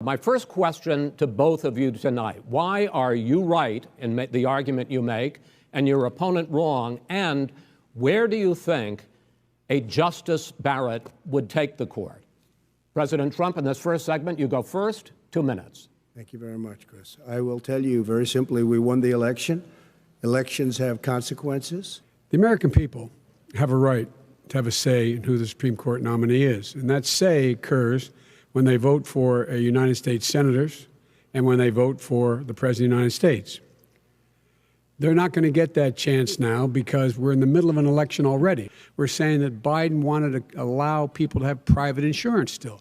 My first question to both of you tonight: why are you right in the argument you make and your opponent wrong? And where do you think a Justice Barrett would take the court? President Trump, in this first segment, you go first. 2 minutes. Thank you very much, Chris. I will tell you very simply, we won the election. Elections have consequences. The American people have a right to have a say in who the Supreme Court nominee is. And that say occurs when they vote for a United States senators and when they vote for the President of the United States. They're not going to get that chance now because we're in the middle of an election already. We're saying that Biden wanted to allow people to have private insurance still.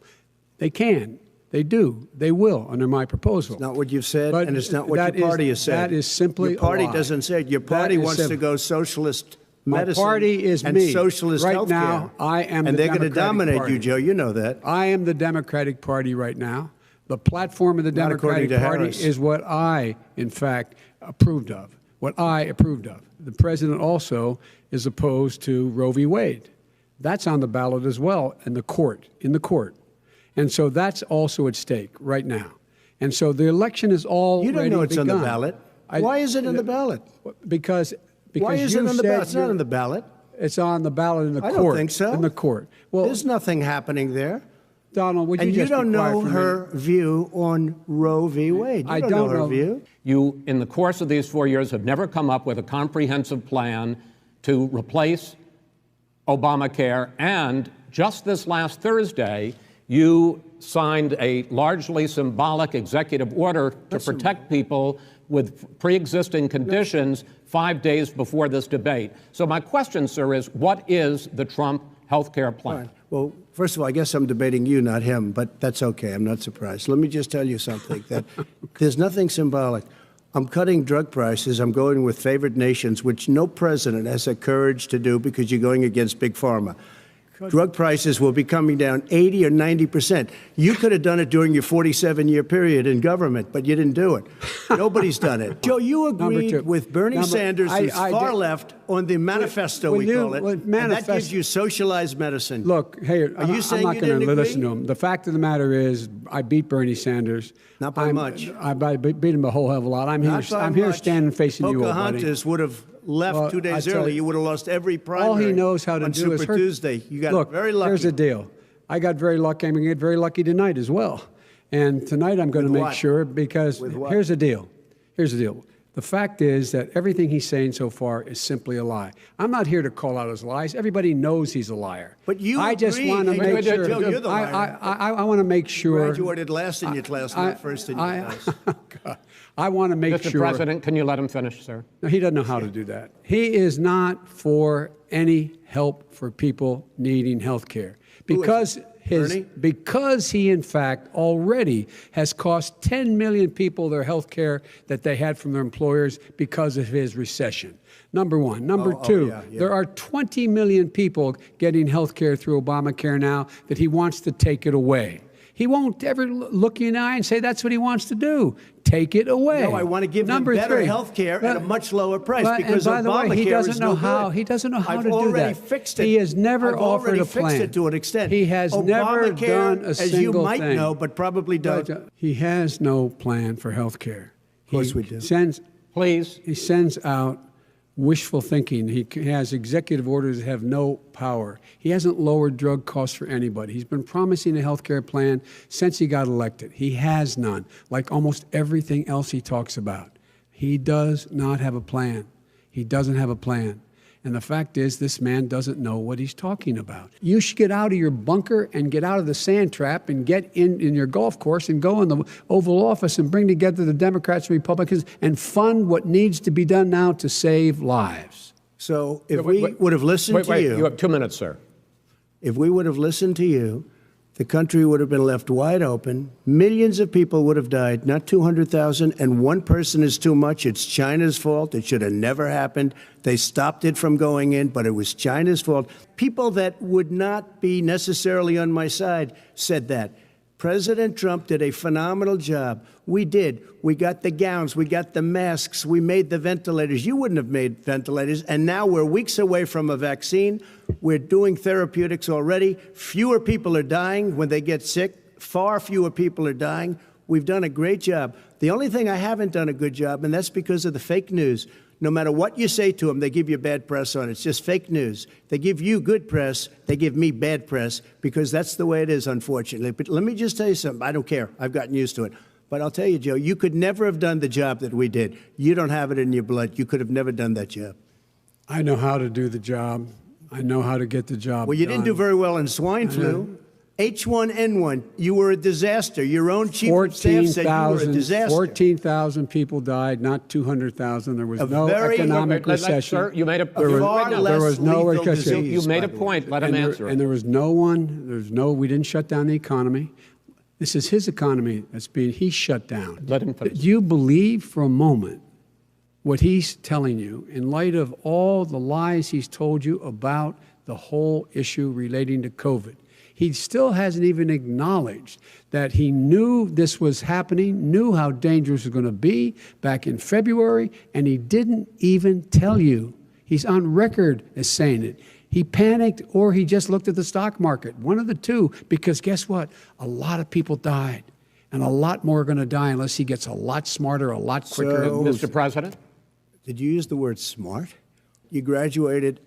They can. They do. They will under my proposal. It's not what you've said, and it's not what your party has said. That is simply your party a lie. Doesn't say it. Your party wants to go socialist medicine. My party is and me. Socialist right healthcare. now, I am and the they're going to dominate party. you, Joe. You know that. I am the Democratic Party right now. The platform of the Democratic Party is what I, in fact, approved of. What I approved of. The president also is opposed to Roe v. Wade. That's on the ballot as well in the court. And so that's also at stake right now. And so the election is already begun. You don't know it's on the ballot. Why is it on the ballot? Because why is it on the ballot? It's not on the ballot. It's on the ballot in the court. I don't think so. In the court. Well, there's nothing happening there. Donald, would you just be quiet for a minute? And you don't know her view on Roe v. Wade. You don't know her view. You, in the course of these 4 years, have never come up with a comprehensive plan to replace Obamacare. And just this last Thursday, you signed a largely symbolic executive order to protect people with pre-existing conditions 5 days before this debate. So my question, sir, is what is the Trump health care plan? Right. Well, first of all, I guess I'm debating you, not him, but that's okay. I'm not surprised. Let me just tell you something, that there's nothing symbolic. I'm cutting drug prices. I'm going with favored nations, which no president has the courage to do because you're going against big pharma. Drug prices will be coming down 80 or 90%. You could have done it during your 47-year period in government, but you didn't do it. Nobody's done it. Joe, you agreed with Bernie Sanders, who's far left, on the manifesto, we call it, and that gives you socialized medicine. Look, hey, Are you saying I'm not going to listen to him. The fact of the matter is, I beat Bernie Sanders. Not by much. I beat him a whole hell of a lot. I'm here standing facing you, old buddy. Pocahontas would have left 2 days early. You would have lost every primary. All he knows how to do is Super Tuesday. You got very lucky. Here's the deal. I got very lucky. I'm going to get very lucky tonight as well. And tonight I'm going to make sure, because here's the deal. Here's the deal. The fact is that everything he's saying so far is simply a lie. I'm not here to call out his lies. Everybody knows he's a liar. But you I just want to make sure. Joe, you're the liar. I want to make sure. You graduated last in your class, not first in your class. I want to make sure. Mr. President, can you let him finish, sir? No, he doesn't know how to do that. He is not for any help for people needing health care. Because he, in fact, already has cost 10 million people their health care that they had from their employers because of his recession. Number one. Number two, there are 20 million people getting health care through Obamacare now that he wants to take it away. He won't ever look you in the eye and say that's what he wants to do. Take it away. No, I want to give them better health care at a much lower price because and by the way, he doesn't know how. Good. He doesn't know how I've to do that. already fixed it. He has never offered a plan. Fixed it to an extent. He has never done a single thing. As you might know, but probably don't. He has no plan for health care. Of course we do. He sends out wishful thinking. He has executive orders that have no power. He hasn't lowered drug costs for anybody. He's been promising a health care plan since he got elected. He has none, like almost everything else he talks about. He does not have a plan. He doesn't have a plan. And the fact is, this man doesn't know what he's talking about. You should get out of your bunker and get out of the sand trap and get in your golf course and go in the Oval Office and bring together the Democrats and Republicans and fund what needs to be done now to save lives. So if we would have listened to you... You have 2 minutes, sir. If we would have listened to you, the country would have been left wide open. Millions of people would have died, not 200,000, and one person is too much. It's China's fault. It should have never happened. They stopped it from going in, but it was China's fault. People that would not be necessarily on my side said that. President Trump did a phenomenal job. We did. We got the gowns. We got the masks. We made the ventilators. You wouldn't have made ventilators. And now we're weeks away from a vaccine. We're doing therapeutics already. Fewer people are dying when they get sick. Far fewer people are dying. We've done a great job. The only thing I haven't done a good job, and that's because of the fake news. No matter what you say to them, they give you bad press on it. It's just fake news. They give you good press. They give me bad press because that's the way it is, unfortunately. But let me just tell you something. I don't care. I've gotten used to it. But I'll tell you, Joe, you could never have done the job that we did. You don't have it in your blood. You could have never done that job. I know how to do the job. I know how to get the job Well, you done. didn't do very well in swine flu. H1N1, you were a disaster. Your own chief of staff said you were a disaster. 14,000 people died, not 200,000. There was no very- economic recession. Sir, you made a Far less was no lethal recession. disease, You made a by the way. point. Let him answer And it. there was we didn't shut down the economy. This is his economy he's shut down. Let him finish. Do you believe for a moment what he's telling you in light of all the lies he's told you about the whole issue relating to COVID? He still hasn't even acknowledged that he knew this was happening, knew how dangerous it was going to be back in February, and he didn't even tell you. He's on record as saying it. He panicked or he just looked at the stock market, one of the two, because guess what? A lot of people died, and a lot more are going to die unless he gets a lot smarter, a lot quicker. So- Mr. President? Did you use the word smart? You graduated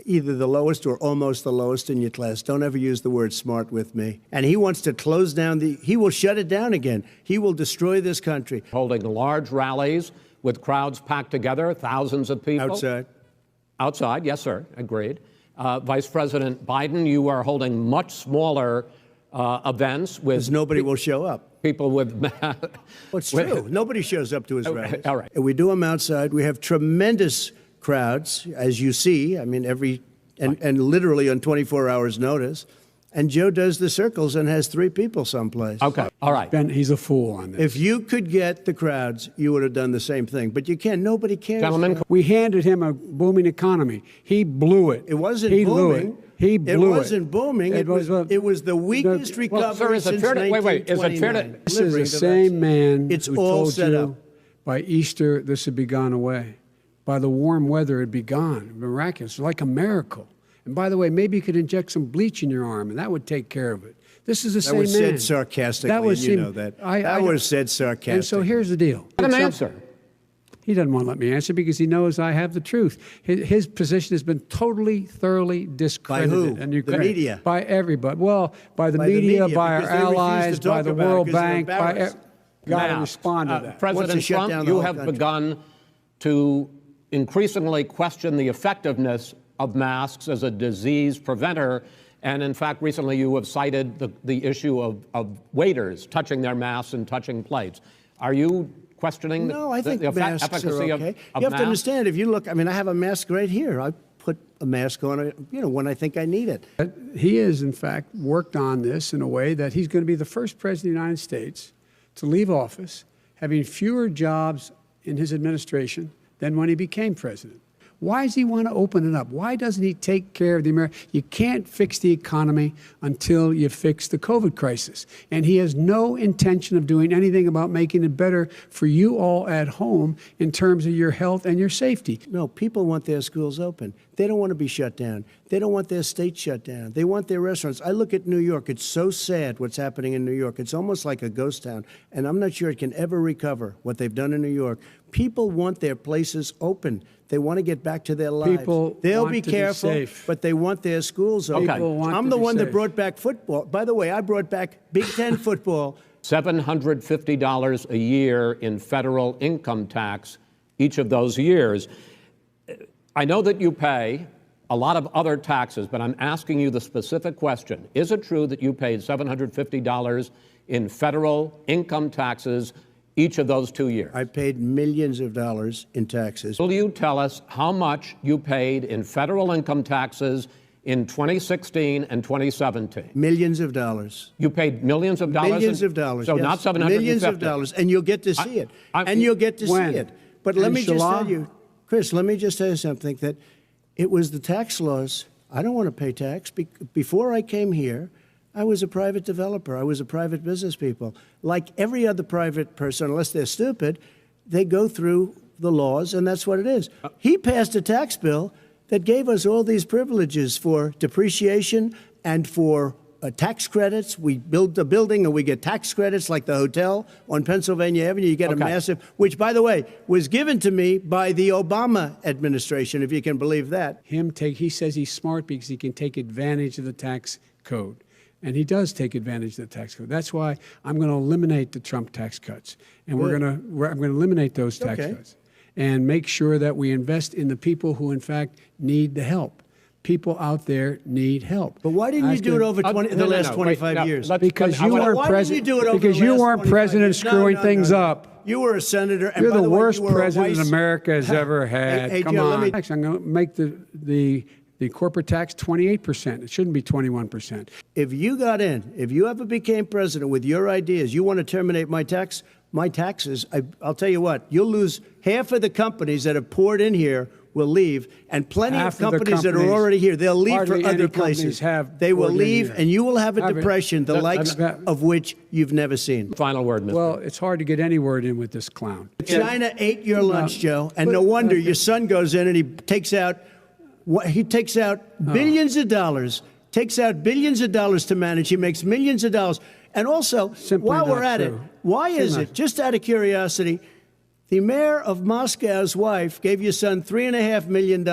either the lowest or almost the lowest in your class. Don't ever use the word smart with me. And he wants to close down he will shut it down again. He will destroy this country. Holding large rallies with crowds packed together, thousands of people. Outside. Outside, yes, sir, agreed. Vice President Biden, you are holding much smaller events with Because nobody will show up. people with Well, it's true. Nobody shows up to his Okay, rallies. all right. And we do them outside. We have tremendous crowds, as you see. I mean, and literally on 24 hours' notice. And Joe does the circles and has 3 people someplace. Okay, all right. Ben, he's a fool on this. If you could get the crowds, you would have done the same thing. But you can't. Nobody cares. Gentlemen, We handed him a booming economy. He blew it. It wasn't he booming. Blew it. He blew It wasn't booming. It was the weakest recovery Well, sir, is it since fair to- wait, is it fair to- 1929. This is Delivering the the same vaccine. man It's who all told set you up. by Easter this would be gone away. By the warm weather, it'd be gone. Miraculous, like a miracle. And by the way, maybe you could inject some bleach in your arm, and that would take care of it. This is the That same was man. said sarcastically, and you know that. That was said sarcastically. And so here's the deal. Let him answer. He doesn't want to let me answer because he knows I have the truth. His position has been totally, thoroughly discredited. who? And The media? By everybody. Well, by the By the media, media, by our because they refuse to allies, talk by the about it World because they're Bank. embarrassed. Got to Now, respond to that. Wants President to shut down Trump, the you whole have country. begun to increasingly question the effectiveness of masks as a disease preventer. And in fact, recently you have cited the issue of waiters touching their masks and touching plates. Are you questioning No, I think the masks efficacy are okay. of You have to masks? understand, if you look, I mean, I have a mask right here. I put a mask on, when I think I need it. He has, in fact, worked on this in a way that he's going to be the first president of the United States to leave office having fewer jobs in his administration than when he became president. Why does he want to open it up? Why doesn't he take care of the American? You can't fix the economy until you fix the COVID crisis. And he has no intention of doing anything about making it better for you all at home in terms of your health and your safety. No, people want their schools open. They don't want to be shut down. They don't want their state shut down. They want their restaurants. I look at New York. It's so sad what's happening in New York. It's almost like a ghost town. And I'm not sure it can ever recover what they've done in New York. People want their places open. They want to get back to their lives. People They'll want be to be careful, safe. but they want their schools open. People want I'm to the be one that safe. brought back football. By the way, I brought back Big Ten football. $750 a year in federal income tax each of those years. I know that you pay a lot of other taxes, but I'm asking you the specific question. Is it true that you paid $750 in federal income taxes each of those 2 years? I paid millions of dollars in taxes. Will you tell us how much you paid in federal income taxes in 2016 and 2017? Millions of dollars. You paid millions of dollars? Millions of dollars. So yes. not 750? Millions of dollars, and you'll get to see it. And you'll get to When? see it. But let me just Inshallah? tell you, Chris, let me just tell you something, that it was the tax laws. I don't want to pay tax. Before I came here, I was a private developer. I was a private business people. Like every other private person, unless they're stupid, they go through the laws, and that's what it is. He passed a tax bill that gave us all these privileges for depreciation and for tax credits. We build the building and we get tax credits like the hotel on Pennsylvania Avenue. You get a massive, which, by the way, was given to me by the Obama administration, if you can believe that. He says he's smart because he can take advantage of the tax code. And he does take advantage of the tax code. That's why I'm going to eliminate the Trump tax cuts. And I'm going to eliminate those tax cuts and make sure that we invest in the people who, in fact, need the help. People out there need help. But why didn't you do it over the last 25 years? Because you weren't president. Because you weren't president screwing things up. You were a senator. And You're by the way, worst you were president America has ever had. Hey, Come Joe, on. I'm going to make the corporate tax 28%. It shouldn't be 21%. If you got in, if you ever became president with your ideas, you want to terminate my taxes, I'll tell you what, you'll lose half of the companies that have poured in here will leave, and plenty of companies that are already here, they'll leave for other places. They will leave, and you will have a depression, the likes of which you've never seen. Final word, Mr. Well, it's hard to get any word in with this clown. China ate your lunch, Joe, and no wonder your son goes in and he takes out billions of dollars, to manage. He makes millions of dollars. And also, while we're at it, why is it, just out of curiosity, the mayor of Moscow's wife gave your son $3.5 million.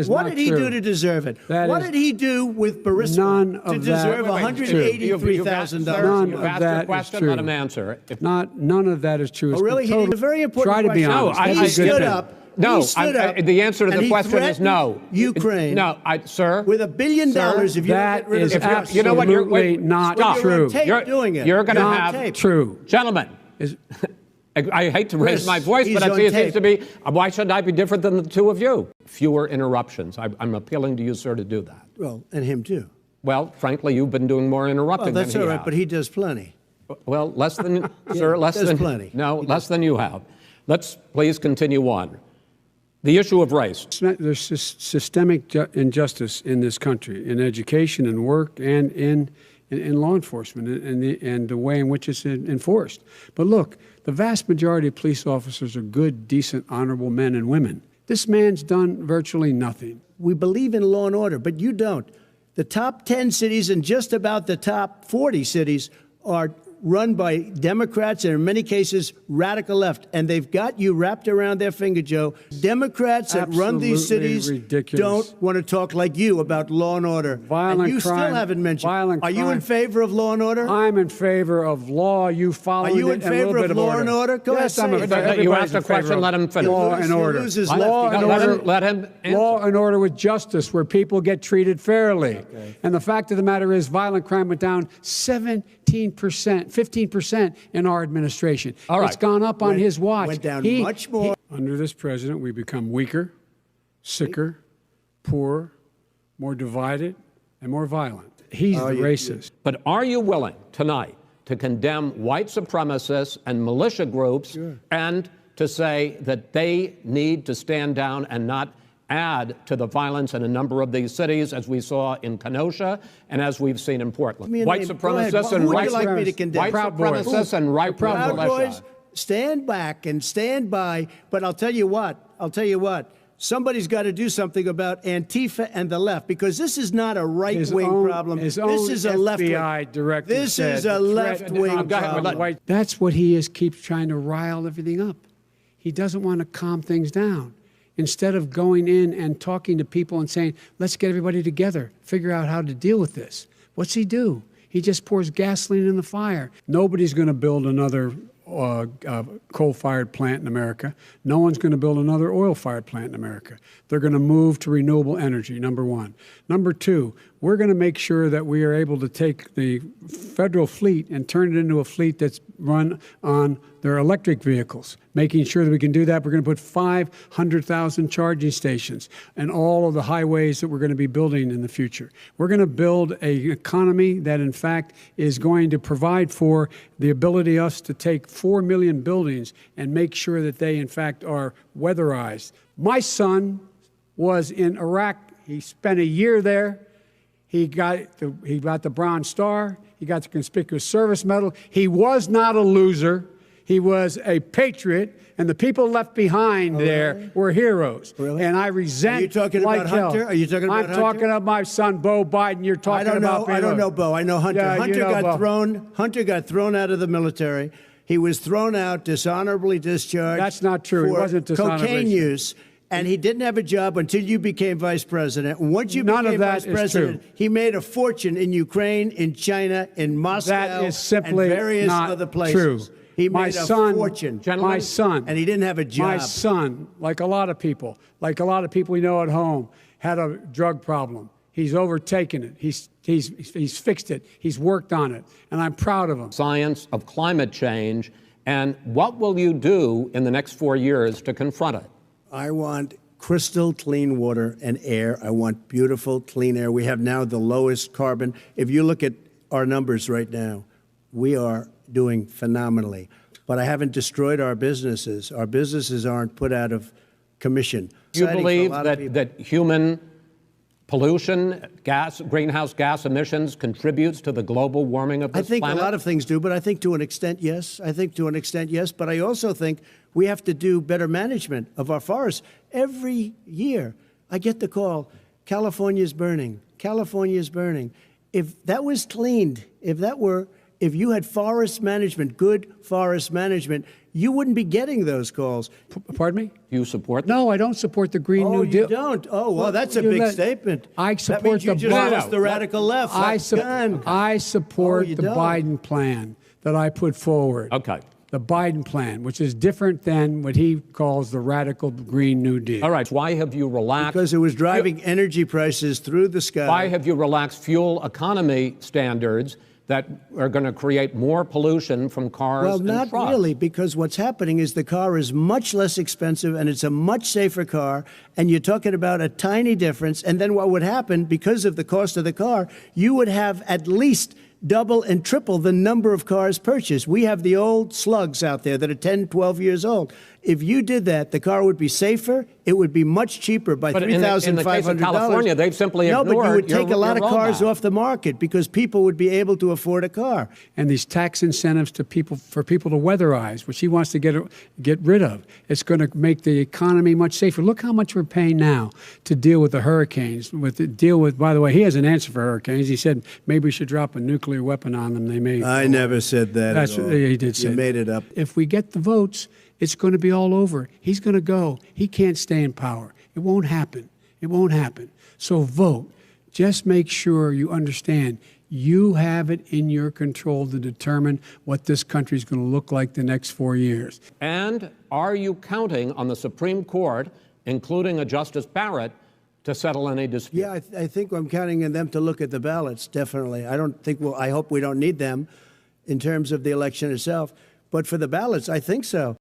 What did he do to deserve it? What did he do with Burisma to deserve $183,000? None of that question, is true. let him answer. None of that is true. Oh, really? He did a very important question. Try to be honest. No, he stood up. No, the the answer to the question is no. Ukraine. No, sir. With $1 billion, if you that get rid is of absolutely you know what, you're not true. You're doing it. You're going to Not have true. Gentlemen. I hate to raise my voice, but I see it seems to be, why should I be different than the two of you? Fewer interruptions. I'm appealing to you, sir, to do that. Well, and him too. Well, frankly, you've been doing more interrupting that's than he all right, has. but he does plenty. Well, less than, sir, less does than, plenty. No, less than you have. Let's please continue on. The issue of race. There's systemic injustice in this country, in education and work and in law enforcement and the way in which it's enforced. But look, the vast majority of police officers are good, decent, honorable men and women. This man's done virtually nothing. We believe in law and order, but you don't. The top 10 cities and just about the top 40 cities are run by Democrats and in many cases radical left, and they've got you wrapped around their finger, Joe. Democrats that run these cities don't want to talk like you about law and order. Violent and you crime, still haven't mentioned. Violent Are you crime. in favor of law and order? I'm in favor of law. You follow it. Are you in favor of law and order? Go yes, ahead, I'm say it. You asked a question, let him finish. Law and order. Law and order. Let him answer. Law and order with justice, where people get treated fairly. Okay. And the fact of the matter is, violent crime went down 15% in our administration. All right. It's gone up on his watch. Went down much more. Under this president, we become weaker, sicker, poorer, more divided, and more violent. He's the racist. But are you willing tonight to condemn white supremacists and militia groups and to say that they need to stand down and not add to the violence in a number of these cities, as we saw in Kenosha and as we've seen in Portland? White supremacists and white supremacists and right Proud Boys, stand back and stand by. But I'll tell you what. Somebody's got to do something about Antifa and the left, because this is not a right-wing problem. This is a left-wing. This is a left-wing problem. That's what he is, keeps trying to rile everything up. He doesn't want to calm things down. Instead of going in and talking to people and saying, let's get everybody together, figure out how to deal with this. What's he do? He just pours gasoline in the fire. Nobody's going to build another coal-fired plant in America. No one's going to build another oil-fired plant in America. They're going to move to renewable energy, number one. Number two, we're going to make sure that we are able to take the federal fleet and turn it into a fleet that's run on their electric vehicles. Making sure that we can do that, we're going to put 500,000 charging stations and all of the highways that we're going to be building in the future. We're going to build an economy that, in fact, is going to provide for the ability of us to take 4 million buildings and make sure that they, in fact, are weatherized. My son was in Iraq. He spent a year there. He got the Bronze Star. He got the Conspicuous Service Medal. He was not a loser. He was a patriot, and the people left behind there were heroes. Really? And I resent. Are you talking like about Hunter? hell. Are you talking about I'm Hunter? talking about my son, Bo Biden. You're talking about. I don't know Bo. I know Hunter. Yeah, Hunter you know got Bo. thrown. Hunter got thrown out of the military. He was thrown out, dishonorably discharged. That's not true. He for wasn't dishonorably cocaine discharged. use. And he didn't have a job until you became vice president. Once you None of became that vice is president, true. he made a fortune in Ukraine, in China, in Moscow, That is simply and various not other places. true. He My made a son, fortune. Gentlemen, my son, and he didn't have a job. My son, like a lot of people we know at home, had a drug problem. He's overtaken it. He's fixed it. He's worked on it, and I'm proud of him. Science of climate change, and what will you do in the next 4 years to confront it? I want crystal clean water and air. I want beautiful, clean air. We have now the lowest carbon. If you look at our numbers right now, we are doing phenomenally. But I haven't destroyed our businesses. Our businesses aren't put out of commission. Do you Exciting for a believe lot of people. that human pollution, greenhouse gas emissions contributes to the global warming of I this think planet? a lot of things do, but I think to an extent, yes. I think to an extent, yes. But I also think we have to do better management of our forests. Every year, I get the call, California's burning. California's burning. If that was cleaned, if you had forest management, good forest management, you wouldn't be getting those calls. Pardon me? Do you support that? No, I don't support the Green New Deal. You don't? Oh, well, that's a You big let- statement. I That support means you the just Biden. lost the radical left. I Gone. support Oh, you the don't? Biden plan that I put forward. Okay. The Biden plan, which is different than what he calls the radical Green New Deal. All right. Why have you relaxed? Because it was driving energy prices through the sky. Why have you relaxed fuel economy standards that are going to create more pollution from cars Well, and not trucks? really, because what's happening is the car is much less expensive and it's a much safer car, and you're talking about a tiny difference. And then what would happen, because of the cost of the car, you would have at least double and triple the number of cars purchased. We have the old slugs out there that are 10, 12 years old. If you did that, the car would be safer. It would be much cheaper by But in the case of $3,500. California, they've simply No, but you ignored would take your a lot of cars roadmap. off the market because people would be able to afford a car. And these tax incentives to people for people to weatherize, which he wants to get rid of. It's going to make the economy much safer. Look how much we're paying now to deal with the hurricanes. By the way, he has an answer for hurricanes. He said maybe we should drop a nuclear weapon on them. They may. I never said that That's at all. he did say. You made it up. If we get the votes, it's going to be all over. He's going to go. He can't stay in power. It won't happen. It won't happen. So vote. Just make sure you understand you have it in your control to determine what this country is going to look like the next 4 years. And are you counting on the Supreme Court, including a Justice Barrett, to settle any dispute? Yeah, I think I'm counting on them to look at the ballots, definitely. I hope we don't need them in terms of the election itself. But for the ballots, I think so.